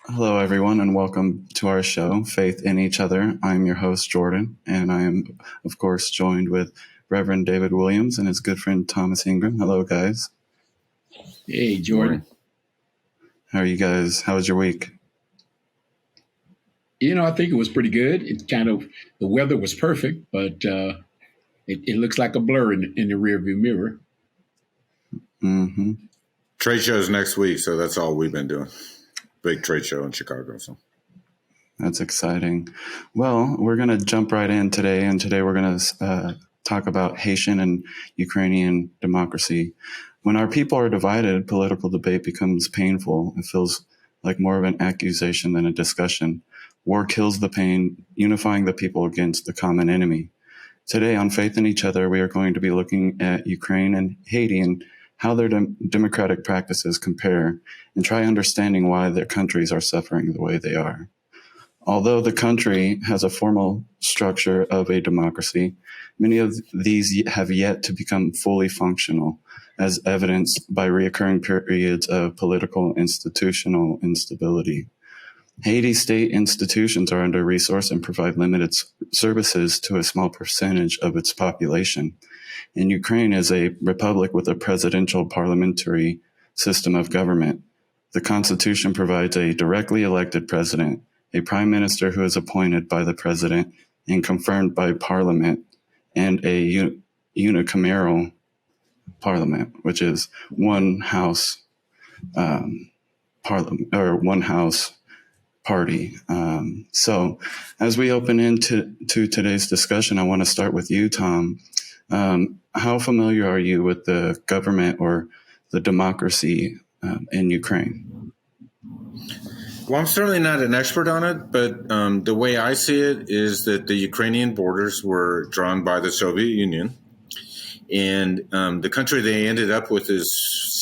Hello, everyone, and welcome to our show, Faith in Each Other. I'm your host, Jordan, and I am, of course, joined with Reverend David Williams and his good friend Thomas Ingram. Hello, guys. Hey, Jordan. How are you guys? How was your week? I think it was pretty good. The weather was perfect, but it looks like a blur in the rearview mirror. Mm-hmm. Trade show's next week, so that's all we've been doing. Big trade show in Chicago. So That's exciting. Well, we're going to jump right in today, and today we're going to talk about Haitian and Ukrainian democracy. When our people are divided, political debate becomes painful. It feels like more of an accusation than a discussion. War kills the pain, unifying the people against the common enemy. Today on Faith in Each Other, we are going to be looking at Ukraine and Haiti and how their democratic practices compare, and try understanding why their countries are suffering the way they are. Although the country has a formal structure of a democracy, many of these have yet to become fully functional, as evidenced by recurring periods of political institutional instability. Haiti's state institutions are under-resourced and provide limited services to a small percentage of its population. And Ukraine is a republic with a presidential parliamentary system of government. The Constitution provides a directly elected president, a prime minister who is appointed by the president and confirmed by parliament, and a unicameral parliament, which is one house parliament or one house party. So as we open into today's discussion, I want to start with you, Tom. How familiar are you with the government or the democracy in Ukraine? Well, I'm certainly not an expert on it, but the way I see it is that the Ukrainian borders were drawn by the Soviet Union. And the country they ended up with is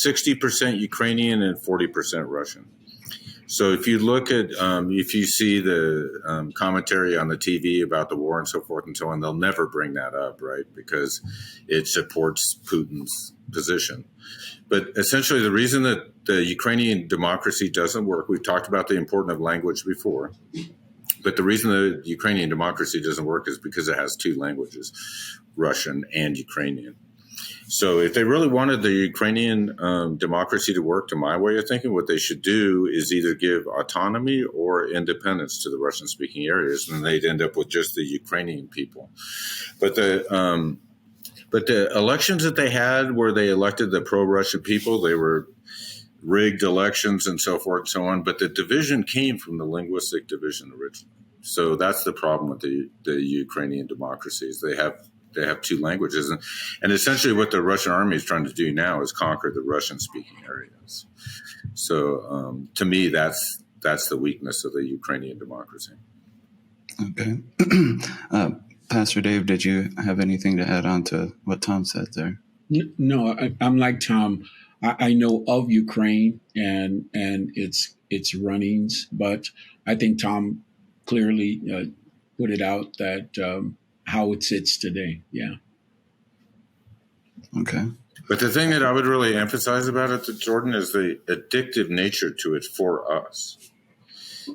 60% Ukrainian and 40% Russian. So if you look at, if you see the commentary on the TV about the war and so forth and so on, they'll never bring that up, right? Because it supports Putin's position. But essentially the reason that the Ukrainian democracy doesn't work, we've talked about the importance of language before, but the reason the Ukrainian democracy doesn't work is because it has two languages, Russian and Ukrainian. So if they really wanted the Ukrainian democracy to work, to my way of thinking, what they should do is either give autonomy or independence to the Russian-speaking areas, and they'd end up with just the Ukrainian people. But the elections that they had where they elected the pro-Russian people, they were rigged elections and so forth and so on. But the division came from the linguistic division originally. So that's the problem with the Ukrainian democracies. They have two languages. And essentially what the Russian army is trying to do now is conquer the Russian-speaking areas. So to me, that's the weakness of the Ukrainian democracy. Okay. Pastor Dave, did you have anything to add on to what Tom said there? No, I'm like Tom. I know of Ukraine and its runnings, but I think Tom clearly put it out that how it sits today. Yeah. Okay. But the thing that I would really emphasize about it, Jordan, is the addictive nature to it for us.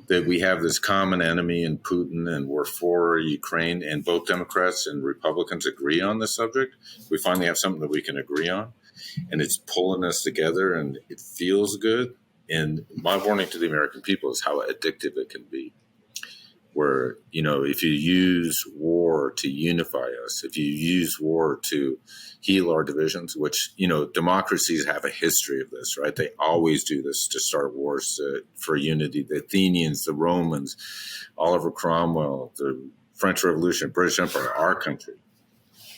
That we have this common enemy in Putin and we're for Ukraine, and both Democrats and Republicans agree on this subject. We finally have something that we can agree on, and it's pulling us together and it feels good. And my warning to the American people is how addictive it can be. Where, if you use war to unify us, if you use war to heal our divisions, which, democracies have a history of this, right? They always do this to start wars for unity. The Athenians, the Romans, Oliver Cromwell, the French Revolution, British Empire, our country.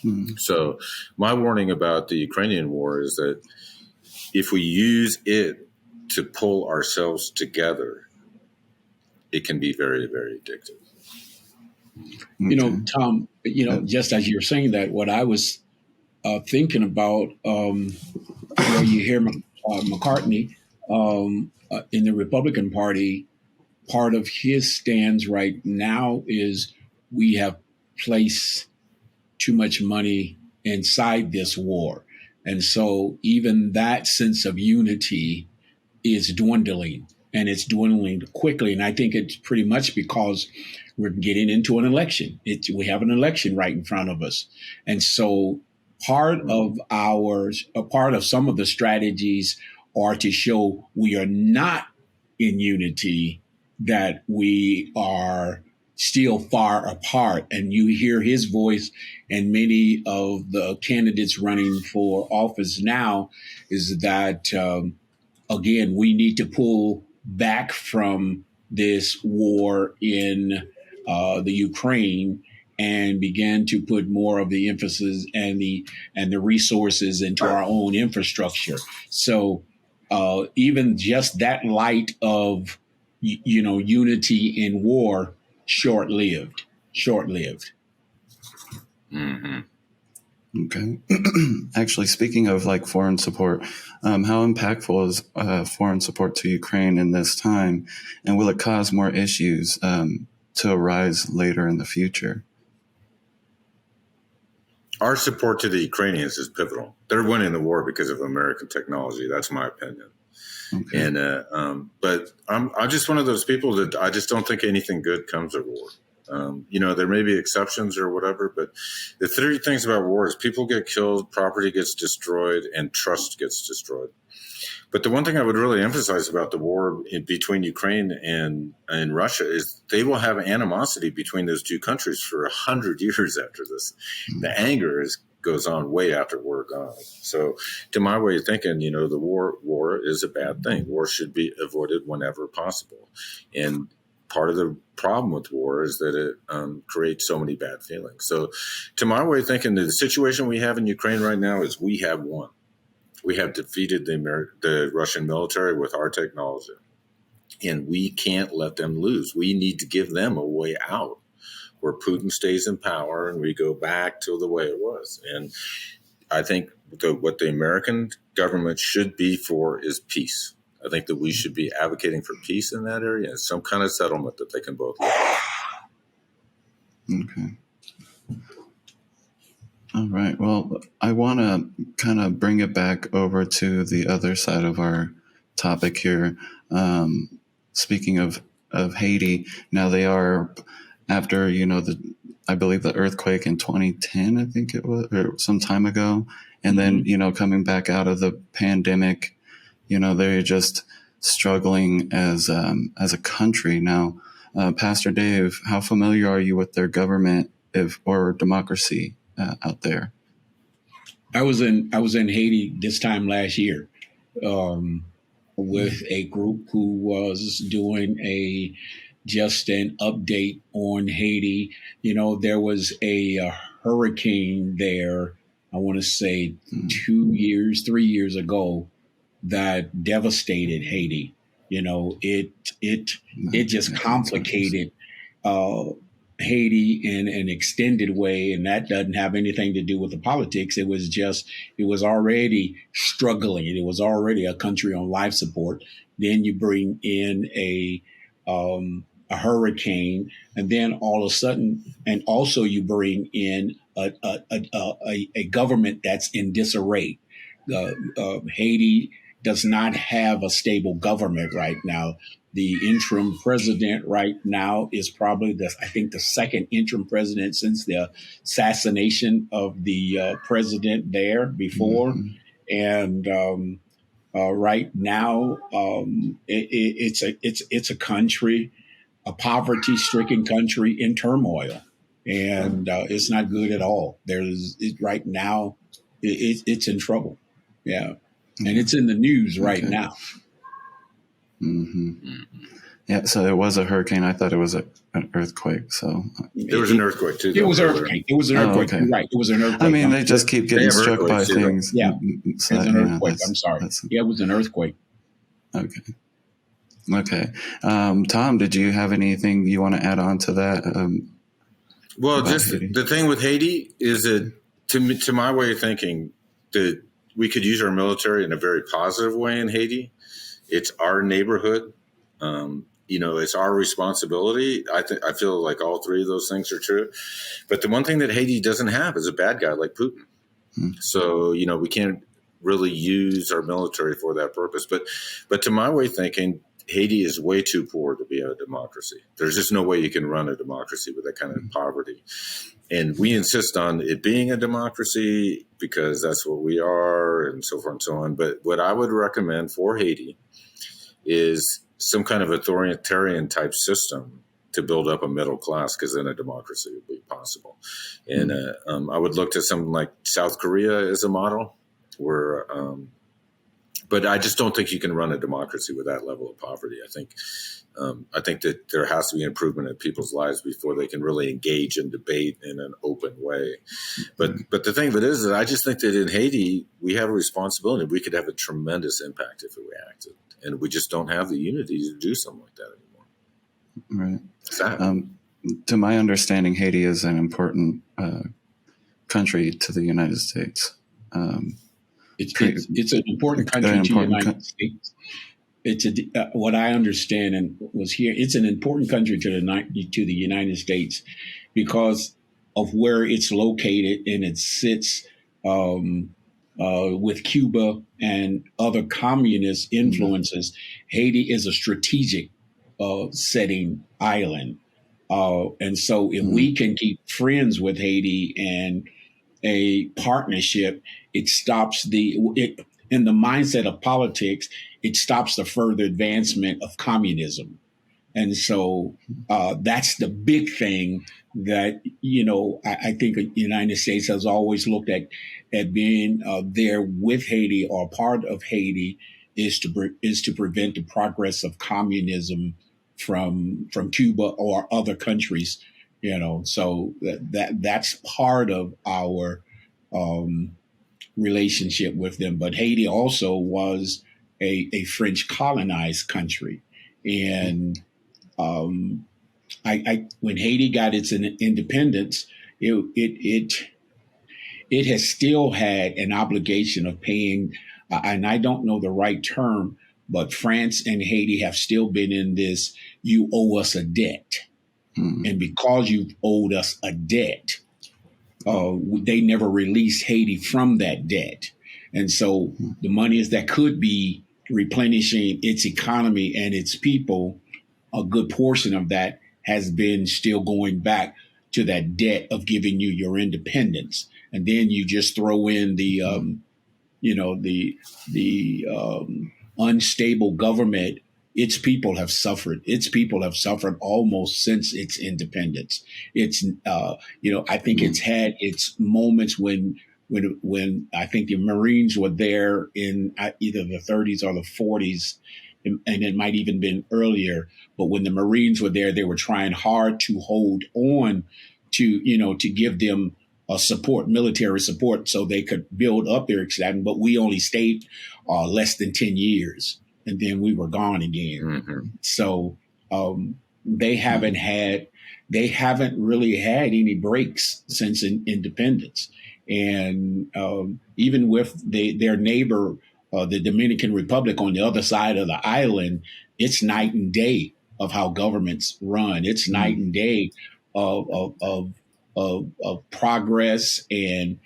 Mm-hmm. So my warning about the Ukrainian war is that if we use it to pull ourselves together, it can be very, very addictive. Tom, just as you're saying that, what I was thinking about, where you hear McCartney in the Republican Party, part of his stands right now is we have placed too much money inside this war. And so even that sense of unity is dwindling. and it's dwindling quickly. And I think it's pretty much because we're getting into an election. We have an election right in front of us. And so part of some of the strategies are to show we are not in unity, that we are still far apart. And you hear his voice, and many of the candidates running for office now is that, again, we need to pull back from this war in the Ukraine and begin to put more of the emphasis and the resources into our own infrastructure. So even just that light of unity in war, short-lived. Mm-hmm. Okay. Actually, speaking of like foreign support, how impactful is foreign support to Ukraine in this time, and will it cause more issues to arise later in the future? Our support to the Ukrainians is pivotal. They're winning the war because of American technology. That's my opinion. Okay. And but I'm just one of those people that I just don't think anything good comes of war. There may be exceptions or whatever, but the three things about war is people get killed, property gets destroyed, and trust gets destroyed. But the one thing I would really emphasize about the war between Ukraine and Russia is they will have animosity between those two countries for 100 years after this. The anger goes on way after we're gone. So to my way of thinking, the war is a bad thing. War should be avoided whenever possible. And part of the problem with war is that it creates so many bad feelings. So to my way of thinking, the situation we have in Ukraine right now is we have won. We have defeated the Russian military with our technology, and we can't let them lose. We need to give them a way out where Putin stays in power and we go back to the way it was. And I think what the American government should be for is peace. I think that we should be advocating for peace in that area and some kind of settlement that they can both live. Okay. All right. Well, I want to kind of bring it back over to the other side of our topic here. Speaking of Haiti, now they are after I believe the earthquake in 2010, I think it was, or some time ago, and then coming back out of the pandemic, they're just struggling as a country now. Pastor Dave, how familiar are you with their government or democracy out there? I was in Haiti this time last year with a group who was doing just an update on Haiti. There was a hurricane there, I want to say 3 years ago, that devastated Haiti. It just complicated Haiti in an extended way, and that doesn't have anything to do with the politics. It was already struggling. It was already a country on life support. Then you bring in a hurricane, and then all of a sudden, and also you bring in a government that's in disarray. Haiti does not have a stable government right now. The interim president right now is probably the second interim president since the assassination of the president there before. Mm-hmm. And right now, it's a country, a poverty-stricken country in turmoil, and it's not good at all. Right now, it's in trouble. Yeah. And it's in the news right now. Mm-hmm. Yeah, so there was a hurricane. I thought it was an earthquake. So there was an earthquake too. It was an earthquake. It was an earthquake. Oh, okay. Right. It was an earthquake. I mean, they just keep getting struck by things. Yeah, so, it was an earthquake. I'm sorry. Yeah, it was an earthquake. Okay. Tom, did you have anything you want to add on to that? Well, just Haiti? The thing with Haiti is that, to my way of thinking, that we could use our military in a very positive way in Haiti. It's our neighborhood. It's our responsibility. I feel like all three of those things are true. But the one thing that Haiti doesn't have is a bad guy like Putin. Mm-hmm. So, we can't really use our military for that purpose. But to my way of thinking, Haiti is way too poor to be a democracy. There's just no way you can run a democracy with that kind of poverty. And we insist on it being a democracy because that's what we are, and so forth and so on. But what I would recommend for Haiti is some kind of authoritarian type system to build up a middle class, because then a democracy would be possible. And I would look to something like South Korea as a model, where but I just don't think you can run a democracy with that level of poverty. I think that there has to be improvement in people's lives before they can really engage in debate in an open way. But the thing of it is that I just think that in Haiti, we have a responsibility. We could have a tremendous impact if we acted. And we just don't have the unity to do something like that anymore. Right. Sad. To my understanding, Haiti is an important country to the United States. It's an important country to the United States. It's what I understand and was here. It's an important country to the United States because of where it's located, and it sits with Cuba and other communist influences. Haiti is a strategic setting island, and so if we can keep friends with Haiti and a partnership, it stops in the mindset of politics, it stops the further advancement of communism. And so that's the big thing that, I think the United States has always looked at being there with Haiti or part of Haiti is to prevent the progress of communism from Cuba or other countries. So that's part of our relationship with them. But Haiti also was a French colonized country, and when Haiti got its independence, it has still had an obligation of paying, and I don't know the right term, but France and Haiti have still been in this, you owe us a debt. And because you've owed us a debt, they never released Haiti from that debt. And so the monies that could be replenishing its economy and its people, a good portion of that has been still going back to that debt of giving you your independence. And then you just throw in the unstable government. Its people have suffered. Its people have suffered almost since its independence. It's, I think it's had its moments when I think the Marines were there in either the 30s or the 40s, and it might even been earlier. But when the Marines were there, they were trying hard to hold on to give them support, military support, so they could build up their excitement. But we only stayed less than 10 years. And then we were gone again. Mm-hmm. So they haven't really had any breaks since independence. And even with their neighbor, the Dominican Republic on the other side of the island, it's night and day of how governments run. It's night and day of progress and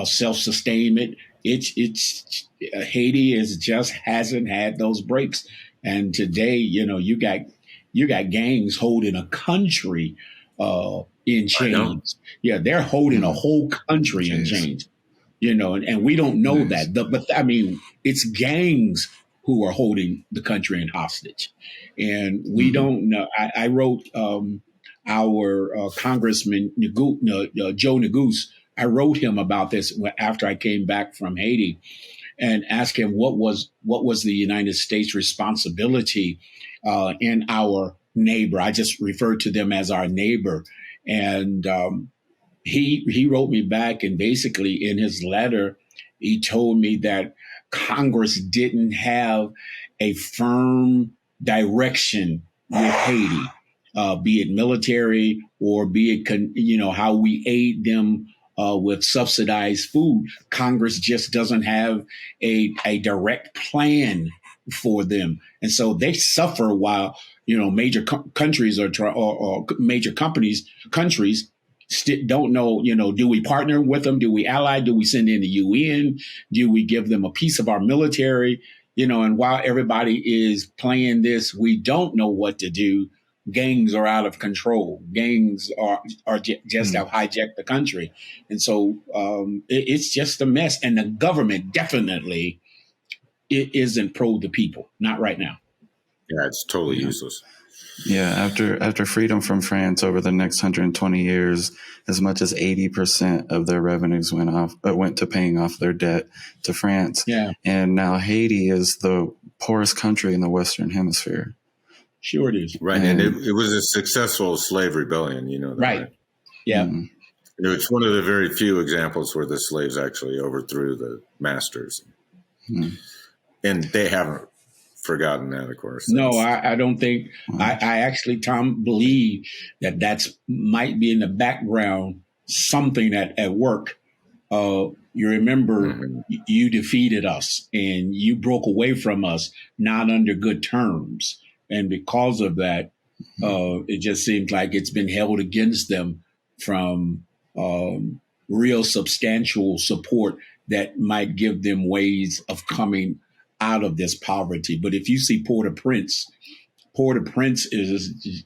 self-sustainment. It's Haiti just hasn't had those breaks, and today you got gangs holding a country in chains. Yeah, they're holding a whole country in chains. And we don't know that. But I mean, it's gangs who are holding the country in hostage, and we don't know. I wrote our Congressman Joe Neguse. I wrote him about this after I came back from Haiti, and asked him what was the United States responsibility in our neighbor. I just referred to them as our neighbor, and he wrote me back, and basically in his letter, he told me that Congress didn't have a firm direction with Haiti, be it military or be it how we aid them with subsidized food. Congress just doesn't have a direct plan for them. And so they suffer while, major countries or major countries don't know, do we partner with them? Do we ally? Do we send in the UN? Do we give them a piece of our military? And while everybody is playing this, we don't know what to do. Gangs are out of control. Gangs just have hijacked the country, and so it's just a mess. And the government definitely it isn't pro the people, not right now. Yeah, it's totally useless. Yeah, after freedom from France over the next 120 years, as much as 80% of their revenues went to paying off their debt to France. Yeah. And now Haiti is the poorest country in the Western Hemisphere. Sure it is. Right. And it was a successful slave rebellion, that, right? Yeah. Mm. It's one of the very few examples where the slaves actually overthrew the masters. Mm. And they haven't forgotten that, of course. No, I don't think. I actually, Tom, believe that's might be in the background, something at work. You remember you defeated us and you broke away from us, not under good terms. And because of that, it just seems like it's been held against them from real substantial support that might give them ways of coming out of this poverty. But if you see Port-au-Prince is,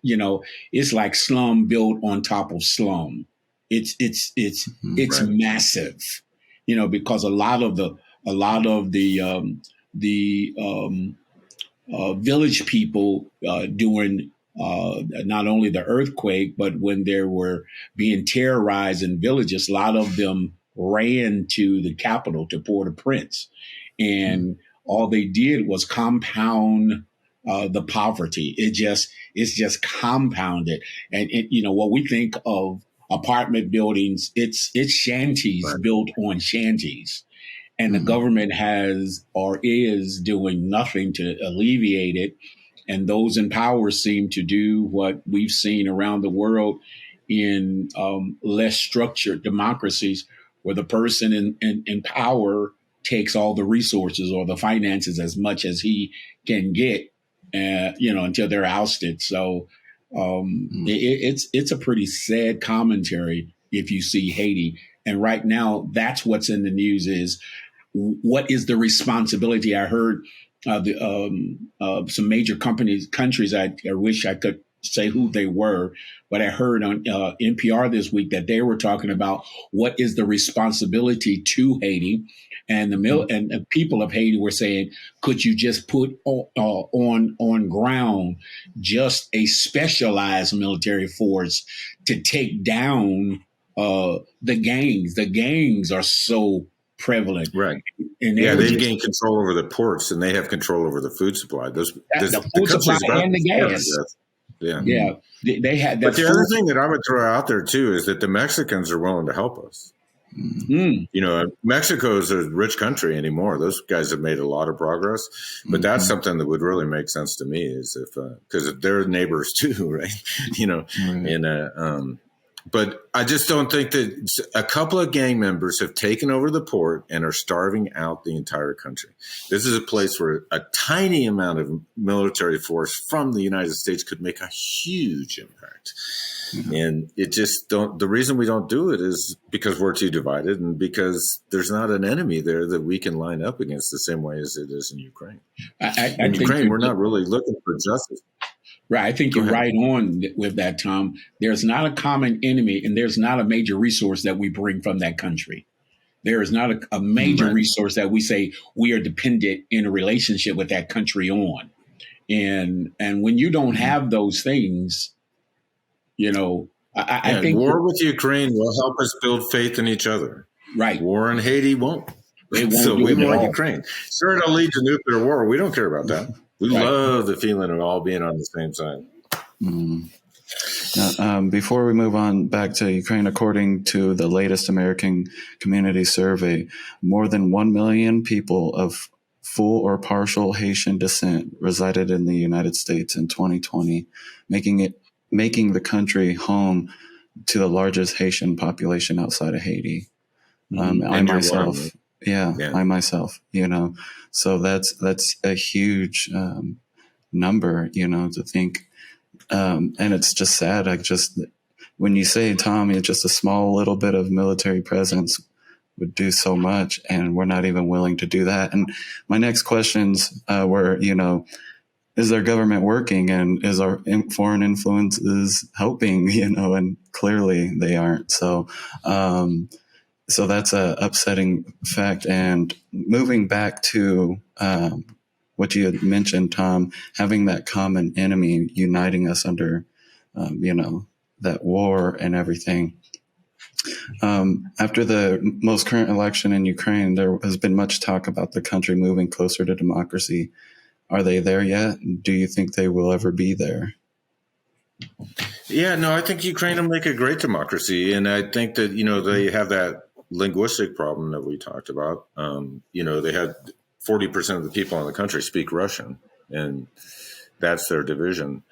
it's like slum built on top of slum. It's right. Massive, because a lot of the village people during not only the earthquake, but when there were being terrorized in villages, a lot of them ran to the capital, to Port-au-Prince, and all they did was compound the poverty. It's just compounded, and what we think of apartment buildings, it's shanties right. built on shanties, and the government has or is doing nothing to alleviate it. And those in power seem to do what we've seen around the world in less structured democracies, where the person in power takes all the resources or the finances as much as he can get, until they're ousted. So it's a pretty sad commentary if you see Haiti. And right now, that's what's in the news is what is the responsibility? I heard some major countries. I wish I could say who they were, but I heard on NPR this week that they were talking about what is the responsibility to Haiti, and the people of Haiti were saying, could you just put on ground just a specialized military force to take down the gangs? The gangs are so prevalent, right? And they've gained control over the ports, and they have control over the food supply. The food supply and the gas. Yeah. They had. But the other thing that I would throw out there too is that the Mexicans are willing to help us. Mexico is a rich country anymore. Those guys have made a lot of progress, but that's something that would really make sense to me is if because they're neighbors too, right? But I just don't think that a couple of gang members have taken over the port and are starving out the entire country. This is a place where a tiny amount of military force from the United States could make a huge impact. And the reason we don't do it is because we're too divided and because there's not an enemy there that we can line up against the same way as it is in Ukraine. In Ukraine, we're not really looking for justice. Right. I think you're right on with that, Tom. There's not a common enemy, and there's not a major resource that we bring from that country. There is not a major resource that we say we are dependent in a relationship with that country on. And when you don't have those things, I think war with Ukraine will help us build faith in each other. Right. War in Haiti won't. So we want Ukraine. Sure, it'll lead to nuclear war. We don't care about that. We love the feeling of all being on the same side. Now, before we move on back to Ukraine, according to the latest American Community Survey, more than 1 million people of full or partial Haitian descent resided in the United States in 2020, making the country home to the largest Haitian population outside of Haiti. I myself. I myself, so that's a huge number, to think. And it's just sad. When you say, Tom, it's just a small little bit of military presence would do so much, and we're not even willing to do that. And my next questions were, is their government working, and is our foreign influences helping, and clearly they aren't. So that's a upsetting fact. And moving back to what you had mentioned, Tom, having that common enemy uniting us under, that war and everything. After the most current election in Ukraine, there has been much talk about the country moving closer to democracy. Are they there yet? Do you think they will ever be there? Yeah, no, I think Ukraine will make a great democracy. And I think that, they have that linguistic problem that we talked about. They had 40% of the people in the country speak Russian, and that's their division.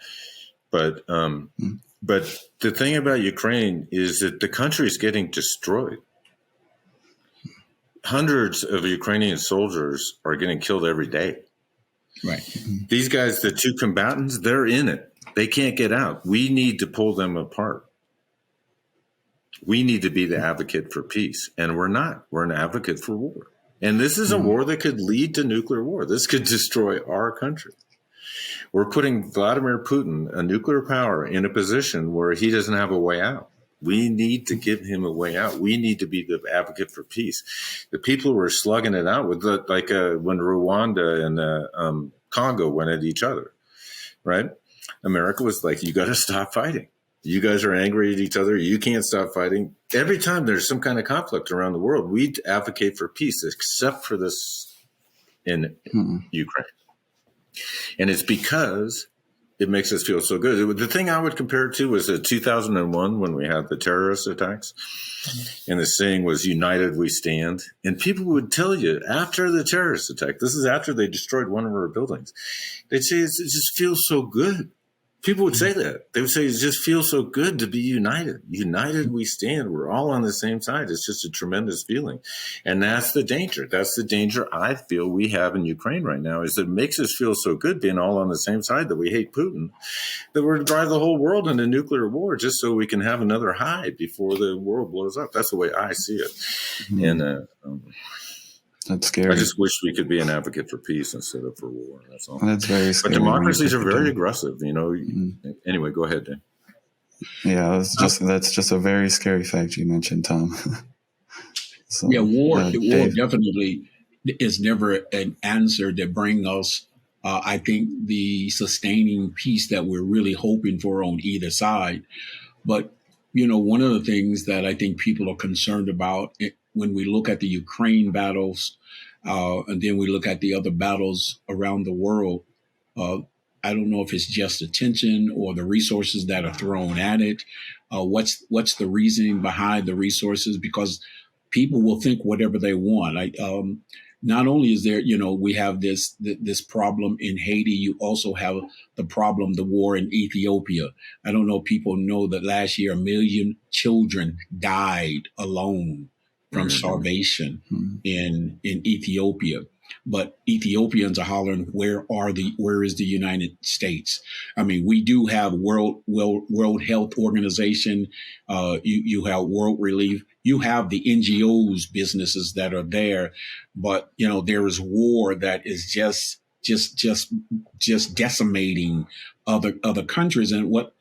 But the thing about Ukraine is that the country is getting destroyed. Hundreds of Ukrainian soldiers are getting killed every day. Right. These guys, the two combatants, they're in it. They can't get out. We need to pull them apart. We need to be the advocate for peace. And we're not. We're an advocate for war. And this is a war that could lead to nuclear war. This could destroy our country. We're putting Vladimir Putin, a nuclear power, in a position where he doesn't have a way out. We need to give him a way out. We need to be the advocate for peace. The people who are slugging it out with when Rwanda and Congo went at each other, right? America was like, you got to stop fighting. You guys are angry at each other. You can't stop fighting. Every time there's some kind of conflict around the world, we advocate for peace, except for this in Ukraine. And it's because it makes us feel so good. The thing I would compare it to was 2001 when we had the terrorist attacks. And the saying was, united we stand. And people would tell you after the terrorist attack, this is after they destroyed one of our buildings, they'd say, it just feels so good. People would say that. They would say, it just feels so good to be united. United we stand. We're all on the same side. It's just a tremendous feeling. And that's the danger. That's the danger I feel we have in Ukraine right now, is that it makes us feel so good being all on the same side that we hate Putin, that we're to drive the whole world into nuclear war just so we can have another high before the world blows up. That's the way I see it. And that's scary. I just wish we could be an advocate for peace instead of for war. That's all. That's very scary. But democracies are very aggressive, Anyway, go ahead, Dan. Yeah, that's just a very scary fact you mentioned, Tom. So, war definitely is never an answer that brings us, I think, the sustaining peace that we're really hoping for on either side. But, one of the things that I think people are concerned about when we look at the Ukraine battles, and then we look at the other battles around the world, I don't know if it's just attention or the resources that are thrown at it. What's the reasoning behind the resources? Because people will think whatever they want. Not only is there, we have this problem in Haiti, you also have the war in Ethiopia. I don't know if people know that last year 1 million children died alone from starvation in Ethiopia. But Ethiopians are hollering, where is the United States? I mean, we do have World Health Organization. You have World Relief. You have the NGOs, businesses that are there. But, there is war that is just decimating other countries. And what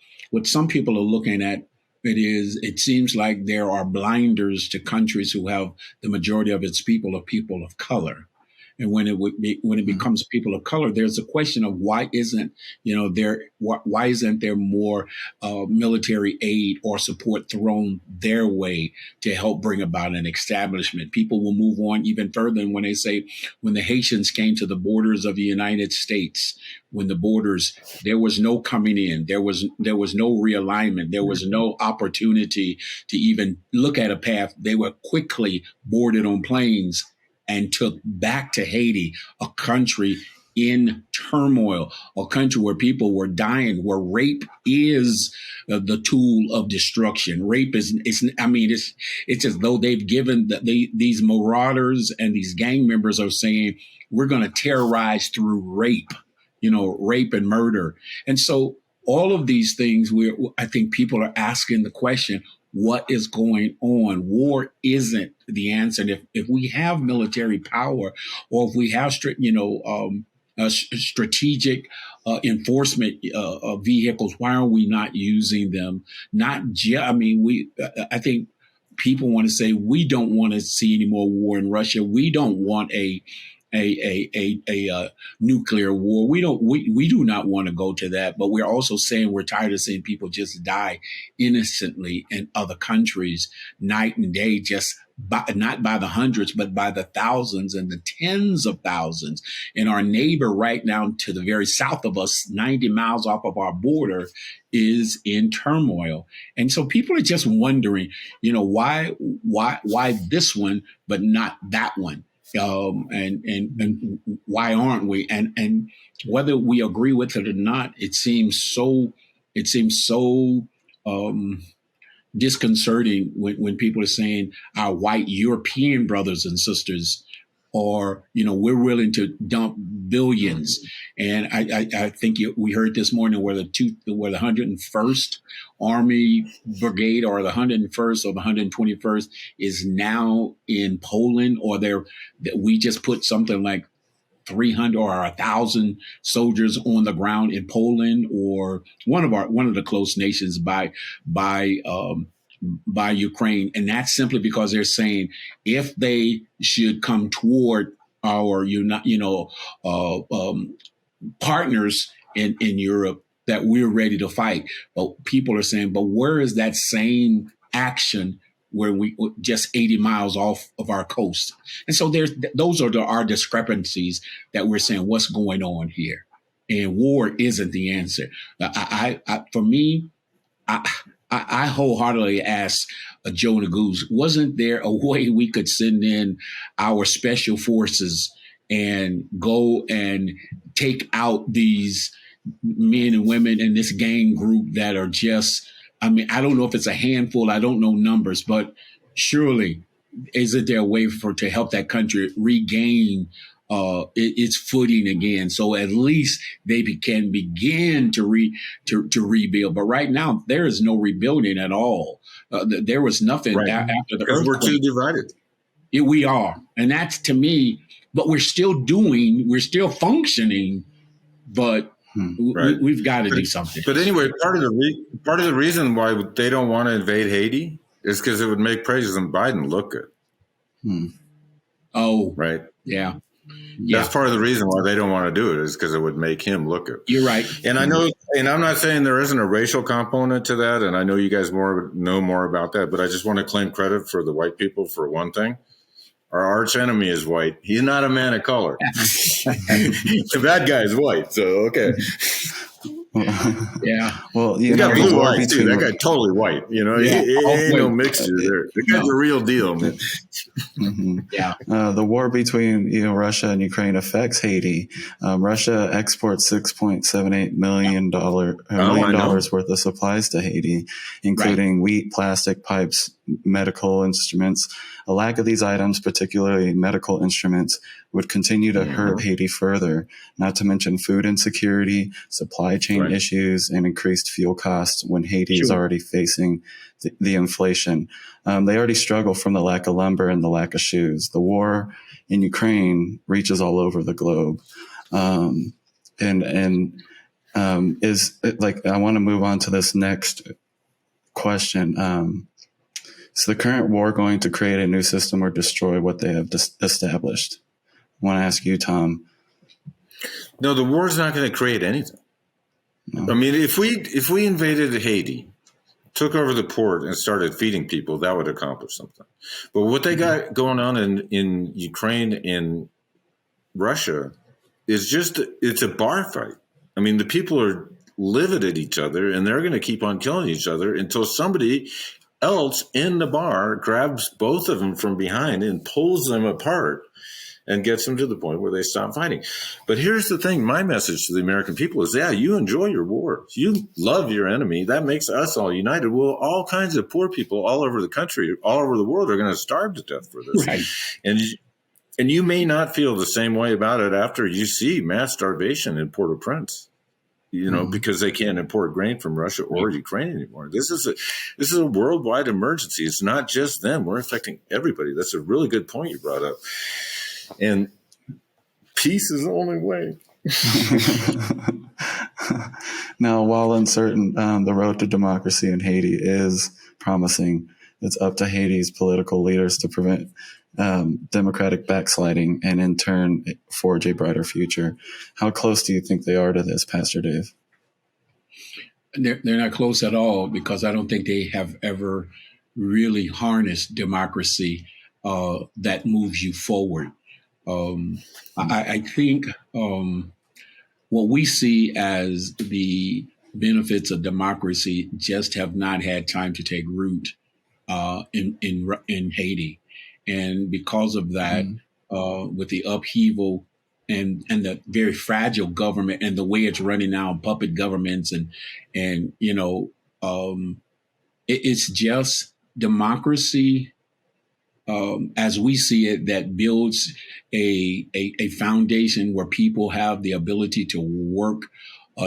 some people are looking at, it seems like there are blinders to countries who have the majority of its people of color. And when it becomes people of color, there's a question of why isn't there more military aid or support thrown their way to help bring about an establishment? People will move on even further, and when they say when the Haitians came to the borders of the United States, there was no coming in, there was no realignment, there was no opportunity to even look at a path. They were quickly boarded on planes and took back to Haiti, a country in turmoil, a country where people were dying, where rape is the tool of destruction. Rape it's as though they've given these marauders and these gang members are saying, we're going to terrorize through rape, rape and murder. And so all of these things, I think people are asking the question, what is going on. War isn't the answer. And if we have military power, or if we have strategic enforcement vehicles, why are we not using them? I think people want to say we don't want to see any more war in Russia. We don't want a nuclear war. We do not want to go to that, but we're also saying we're tired of seeing people just die innocently in other countries night and day, not by the hundreds, but by the thousands and the tens of thousands. And our neighbor right now to the very south of us, 90 miles off of our border, is in turmoil. And so people are just wondering, why this one, but not that one? And why aren't we? And whether we agree with it or not, it seems so disconcerting when people are saying our white European brothers and sisters are, we're willing to dump billions. And I think we heard this morning where the 101st Army Brigade or the 101st or the 121st is now in Poland, or we just put something like 300 or 1,000 soldiers on the ground in Poland, or one of the close nations by Ukraine. And that's simply because they're saying if they should come toward our partners in Europe, that we're ready to fight. But people are saying, but where is that same action where we just 80 miles off of our coast? And so those are our discrepancies that we're saying, what's going on here? And war isn't the answer. For me, I wholeheartedly ask Joe Neguse, wasn't there a way we could send in our special forces and go and take out these men and women in this gang group that are just, I don't know if it's a handful, I don't know numbers, but surely isn't there a way to help that country regain its footing again, so at least they can begin to rebuild? But right now there is no rebuilding at all. There was nothing after the earthquake. We're too divided. We are, and that's, to me. But we're still functioning, but we've got to do something. But anyway, part of the reason why they don't want to invade Haiti is because it would make President Biden look good. Oh, right. Yeah. That's part of the reason why they don't want to do it, is because it would make him look good. You're right. And I know, and I'm not saying there isn't a racial component to that, and I know you guys know more about that, but I just want to claim credit for the white people for one thing. Our arch enemy is white. He's not a man of color. The bad guy is white. So, okay. Yeah. Well, you got blue eyes too. That guy totally white. He ain't no mixture there. The guy's a real deal, man. Mm-hmm. Yeah. The war between Russia and Ukraine affects Haiti. Russia exports $6.78 million dollars worth of supplies to Haiti, including wheat, plastic pipes, medical instruments. A lack of these items, particularly medical instruments, would continue to hurt Haiti further, not to mention food insecurity, supply chain issues, and increased fuel costs when Haiti is already facing the inflation. They already struggle from the lack of lumber and the lack of shoes. The war in Ukraine reaches all over the globe. Is like, I want to move on to this next question. Is the current war going to create a new system or destroy what they have established? I want to ask you, Tom. No, the war is not going to create anything. No. I mean, if we invaded Haiti, took over the port, and started feeding people, that would accomplish something. But what they got going on in Ukraine and Russia is it's a bar fight. I mean, the people are livid at each other, and they're going to keep on killing each other until somebody else in the bar grabs both of them from behind and pulls them apart and gets them to the point where they stop fighting. But here's the thing. My message to the American people is, you enjoy your war. You love your enemy. That makes us all united. Well, all kinds of poor people all over the country, all over the world, are going to starve to death for this. Right. And you may not feel the same way about it after you see mass starvation in Port-au-Prince. because they can't import grain from Russia or Ukraine anymore. This is a worldwide emergency. It's not just them. We're affecting everybody. That's a really good point you brought up. And peace is the only way. Now, while uncertain, the road to democracy in Haiti is promising. It's up to Haiti's political leaders to prevent democratic backsliding and in turn forge a brighter future. How close do you think they are to this, Pastor Dave? They're not close at all, because I don't think they have ever really harnessed democracy that moves you forward. I think what we see as the benefits of democracy just have not had time to take root in Haiti. And because of that, with the upheaval and the very fragile government and the way it's running now, puppet governments and it's just democracy as we see it, that builds a foundation where people have the ability to work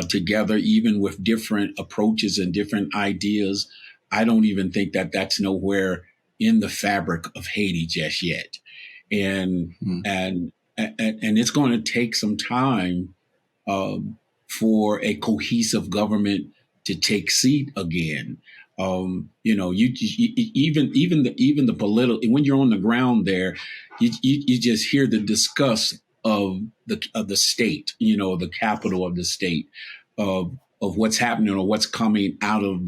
together, even with different approaches and different ideas. I don't even think that that's nowhere in the fabric of Haiti just yet. And it's going to take some time for a cohesive government to take seat again. You even the political, when you're on the ground there, you just hear the disgust of the state, the capital of the state, of what's happening or what's coming out of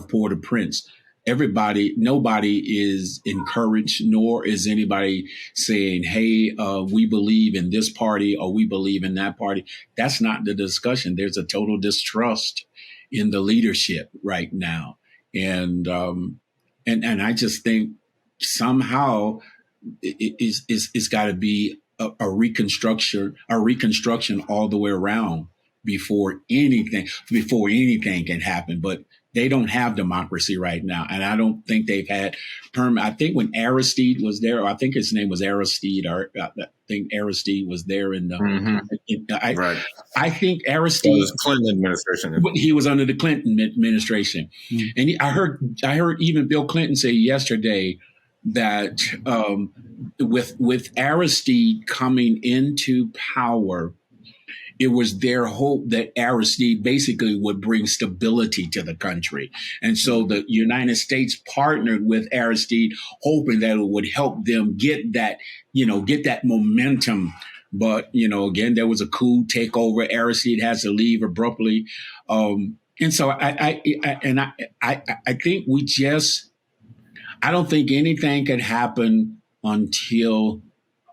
Port-au-Prince. Nobody is encouraged, nor is anybody saying, hey, we believe in this party or we believe in that party. That's not the discussion. There's a total distrust in the leadership right now. And I just think somehow it's got to be a reconstruction all the way around before anything can happen. But they don't have democracy right now. And I don't think they've had I think when Aristide was there, or I think his name was Aristide, or I think Aristide was there in the, right. I think Aristide was Clinton administration. He was under the Clinton administration. And I heard even Bill Clinton say yesterday that with Aristide coming into power, it was their hope that Aristide basically would bring stability to the country. And so the United States partnered with Aristide, hoping that it would help them get that momentum. But, again, there was a coup takeover. Aristide has to leave abruptly. And so I think I don't think anything can happen until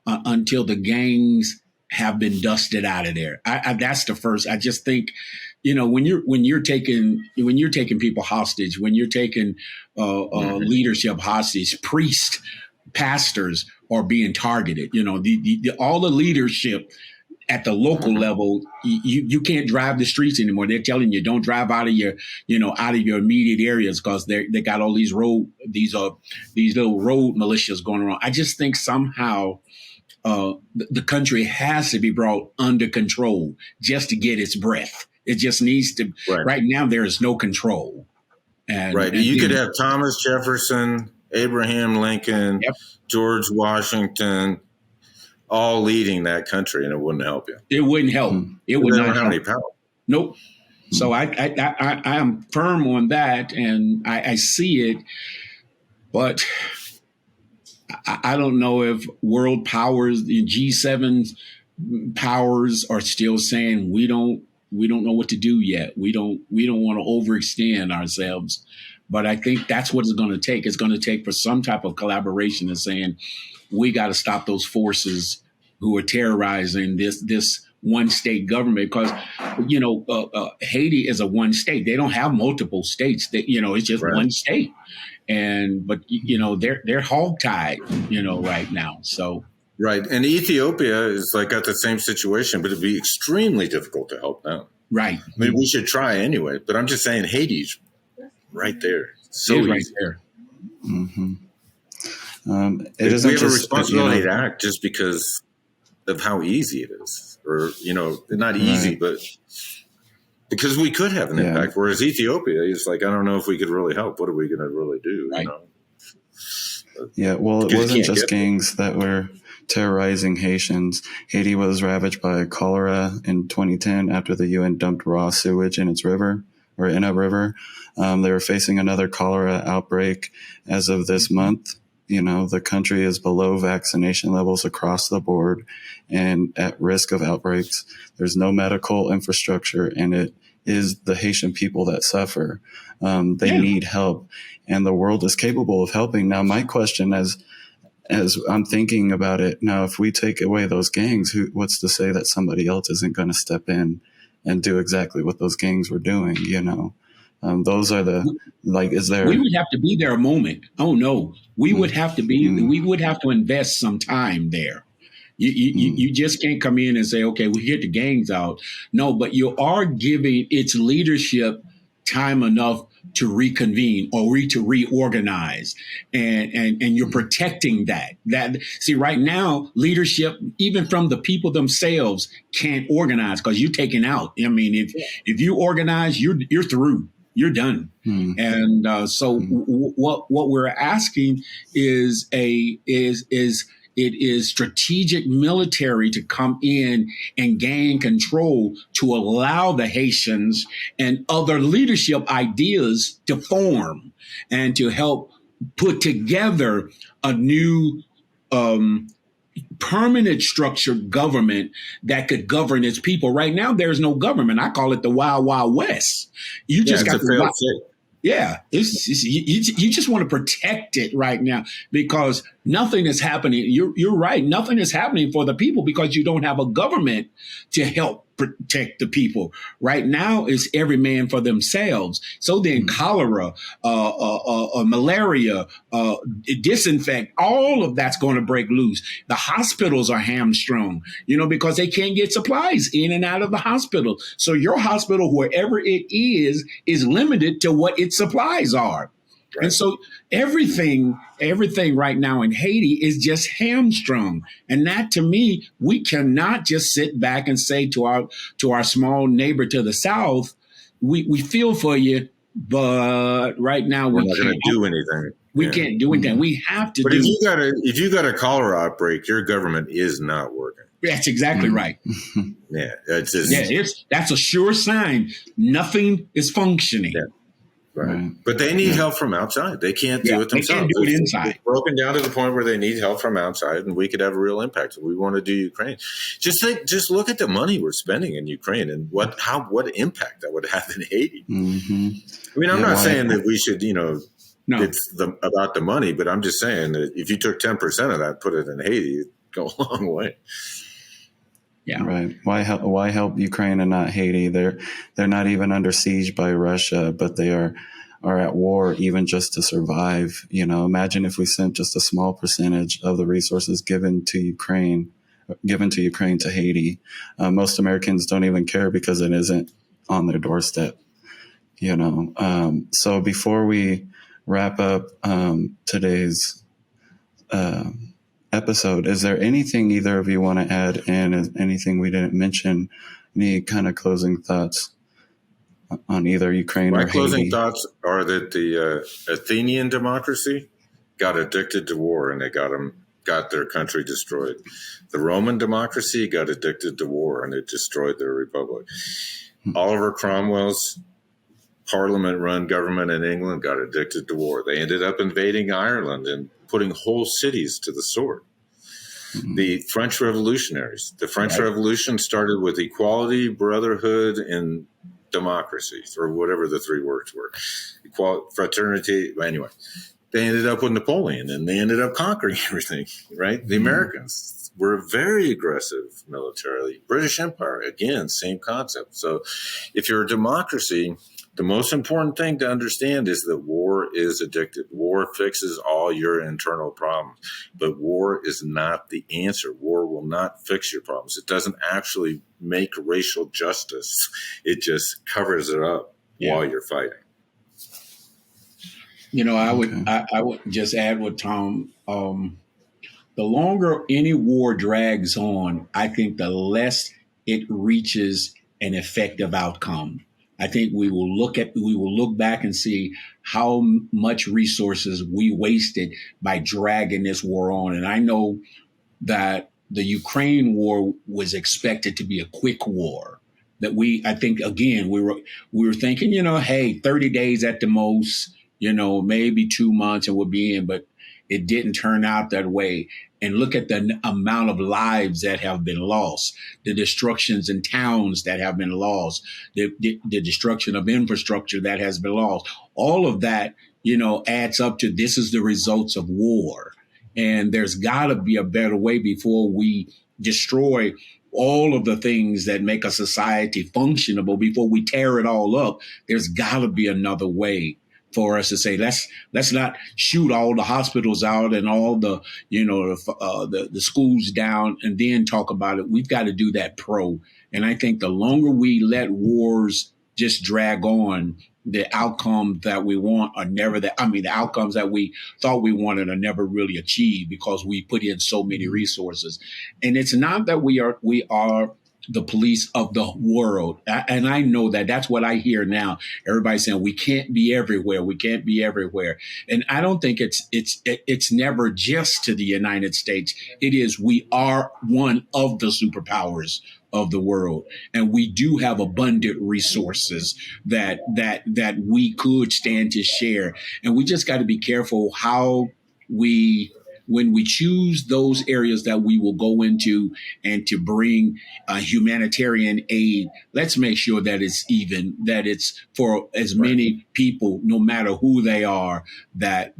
the gangs have been dusted out of there. That's the first. I just think, when you're taking people hostage, when you're taking leadership hostage, priests, pastors are being targeted. All the leadership at the local level, you can't drive the streets anymore. They're telling you don't drive out of your immediate areas because they got all these little road militias going around. I just think somehow the country has to be brought under control just to get its breath. It just needs to. Right now, there is no control. You could have Thomas Jefferson, Abraham Lincoln, George Washington, all leading that country, and it wouldn't help you. It wouldn't help. It would not have any power. Nope. So I am firm on that, and I see it, but I don't know if world powers, the G7 powers, are still saying we don't know what to do yet. We don't want to overextend ourselves. But I think that's what it's going to take. It's going to take for some type of collaboration and saying we got to stop those forces who are terrorizing this one state government, because Haiti is a one state. They don't have multiple states. It's just one state. But they're hogtied, right now. So and Ethiopia is got the same situation, but it'd be extremely difficult to help them. Right. I mean, we should try anyway. But I'm just saying, Haiti's right there, so easy. Right there. Mm-hmm. We have a responsibility to act just because of how easy it is, or not easy, but because we could have an Yeah. impact. Whereas Ethiopia is like, I don't know if we could really help. What are we going to really do? Right. You know? Yeah, well, it Because you wasn't can't just get them. gangs that were terrorizing Haitians. Haiti was ravaged by cholera in 2010 after the UN dumped raw sewage in its river or in a river. They were facing another cholera outbreak as of this month. You know, the country is below vaccination levels across the board and at risk of outbreaks. There's no medical infrastructure, and it is the Haitian people that suffer. They Yeah. need help, and the world is capable of helping. Now, my question, as I'm thinking about it now, if we take away those gangs, what's to say that somebody else isn't going to step in and do exactly what those gangs were doing? You know, those are is there? We would have to be there a moment. Oh no, we would have to be. Mm. We would have to invest some time there. You just can't come in and say, okay, we get the gangs out. No, but you are giving its leadership time enough to reconvene or to reorganize, and you're protecting that. See, right now, leadership, even from the people themselves, can't organize because you're taken out. I mean, if you organize, you're through. You're done. Mm. And so what we're asking is it is strategic military to come in and gain control to allow the Haitians and other leadership ideas to form and to help put together a new permanent structured government that could govern its people. Right now, there's no government. I call it the Wild Wild West. You just It's got a failed state. yeah, you just want to protect it right now because nothing is happening. You're right. Nothing is happening for the people because you don't have a government to help protect the people. Right now, it's every man for themselves. So then cholera, malaria, disinfect, all of that's going to break loose. The hospitals are hamstrung, because they can't get supplies in and out of the hospital. So your hospital, wherever it is limited to what its supplies are. Right. And so everything right now in Haiti is just hamstrung. And that, to me, we cannot just sit back and say to our small neighbor to the south, we feel for you, but right now we're not going to do anything. We can't do anything. We have to. But if you got a cholera outbreak, your government is not working. That's exactly right. Yeah, that's a sure sign. Nothing is functioning. Yeah. Right. But they need help from outside. They can't do it themselves. They can't do it inside. It's broken down to the point where they need help from outside, and we could have a real impact. If we want to do Ukraine. Just look at the money we're spending in Ukraine and what impact that would have in Haiti. Mm-hmm. I mean, I'm not saying that we should, it's about the money, but I'm just saying that if you took 10% of that, put it in Haiti, it'd go a long way. Yeah. Right. Why help Ukraine and not Haiti? They're not even under siege by Russia, but they are at war even just to survive. Imagine if we sent just a small percentage of the resources given to Ukraine to Haiti. Most Americans don't even care because it isn't on their doorstep. So before we wrap up today's episode, is there anything either of you want to add in? Anything we didn't mention? Any kind of closing thoughts on either Ukraine or Haiti? My closing thoughts are that the Athenian democracy got addicted to war and they got their country destroyed. The Roman democracy got addicted to war and it destroyed their republic. Oliver Cromwell's parliament-run government in England got addicted to war. They ended up invading Ireland and putting whole cities to the sword. Mm-hmm. The French revolutionaries. The French Revolution started with equality, brotherhood, and democracy, or whatever the three words were. Equality, fraternity. Anyway, they ended up with Napoleon, and they ended up conquering everything, right? The Americans were very aggressive militarily. British Empire, again, same concept. So if you're a democracy, the most important thing to understand is that war is addictive. War fixes all your internal problems, but war is not the answer. War will not fix your problems. It doesn't actually make racial justice. It just covers it up while you're fighting. I would just add with Tom. The longer any war drags on, I think the less it reaches an effective outcome. I think we will look back and see how much resources we wasted by dragging this war on. And I know that the Ukraine war was expected to be a quick war. That I think again, we were thinking, hey, 30 days at the most, maybe 2 months and we'll be in, but it didn't turn out that way. And look at the amount of lives that have been lost, the destructions in towns that have been lost, the destruction of infrastructure that has been lost. All of that, adds up to this is the results of war. And there's got to be a better way before we destroy all of the things that make a society functionable, before we tear it all up. There's got to be another way for us to say, let's not shoot all the hospitals out and all the the schools down and then talk about it. We've got to do that pro. And I think the longer we let wars just drag on, the outcomes that we want are never the outcomes that we thought we wanted are never really achieved because we put in so many resources. And it's not that we are the police of the world. And I know that that's what I hear now. Everybody's saying we can't be everywhere. We can't be everywhere. And I don't think it's never just to the United States. It is, we are one of the superpowers of the world. And we do have abundant resources that we could stand to share. And we just got to be careful how when we choose those areas that we will go into and to bring humanitarian aid, let's make sure that it's for as many people, no matter who they are, that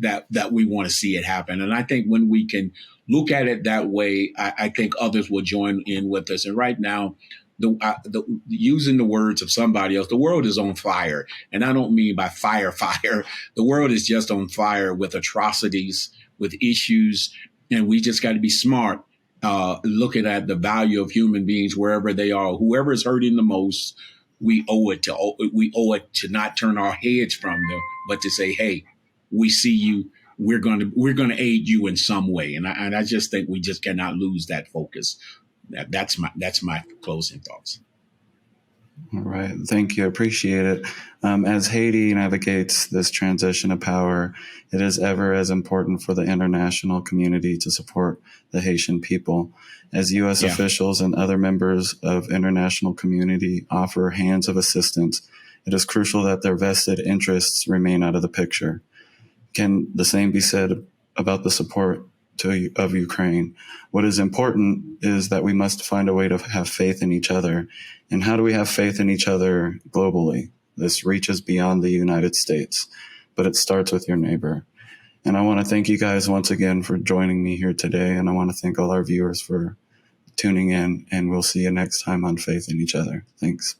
we want to see it happen. And I think when we can look at it that way, I think others will join in with us. And right now, using the words of somebody else, the world is on fire. And I don't mean by fire. The world is just on fire with atrocities, with issues. And we just got to be smart, looking at the value of human beings wherever they are. Whoever is hurting the most, we owe it to not turn our heads from them, but to say, hey, we see you. We're going to aid you in some way. And I just think we just cannot lose that focus. That's my closing thoughts. All right. Thank you. I appreciate it. As Haiti navigates this transition of power, it is ever as important for the international community to support the Haitian people. As U.S. officials and other members of international community offer hands of assistance, it is crucial that their vested interests remain out of the picture. Can the same be said about the support of Ukraine? What is important is that we must find a way to have faith in each other. And how do we have faith in each other globally? This reaches beyond the United States, but it starts with your neighbor. And I want to thank you guys once again for joining me here today. And I want to thank all our viewers for tuning in. And we'll see you next time on Faith in Each Other. Thanks.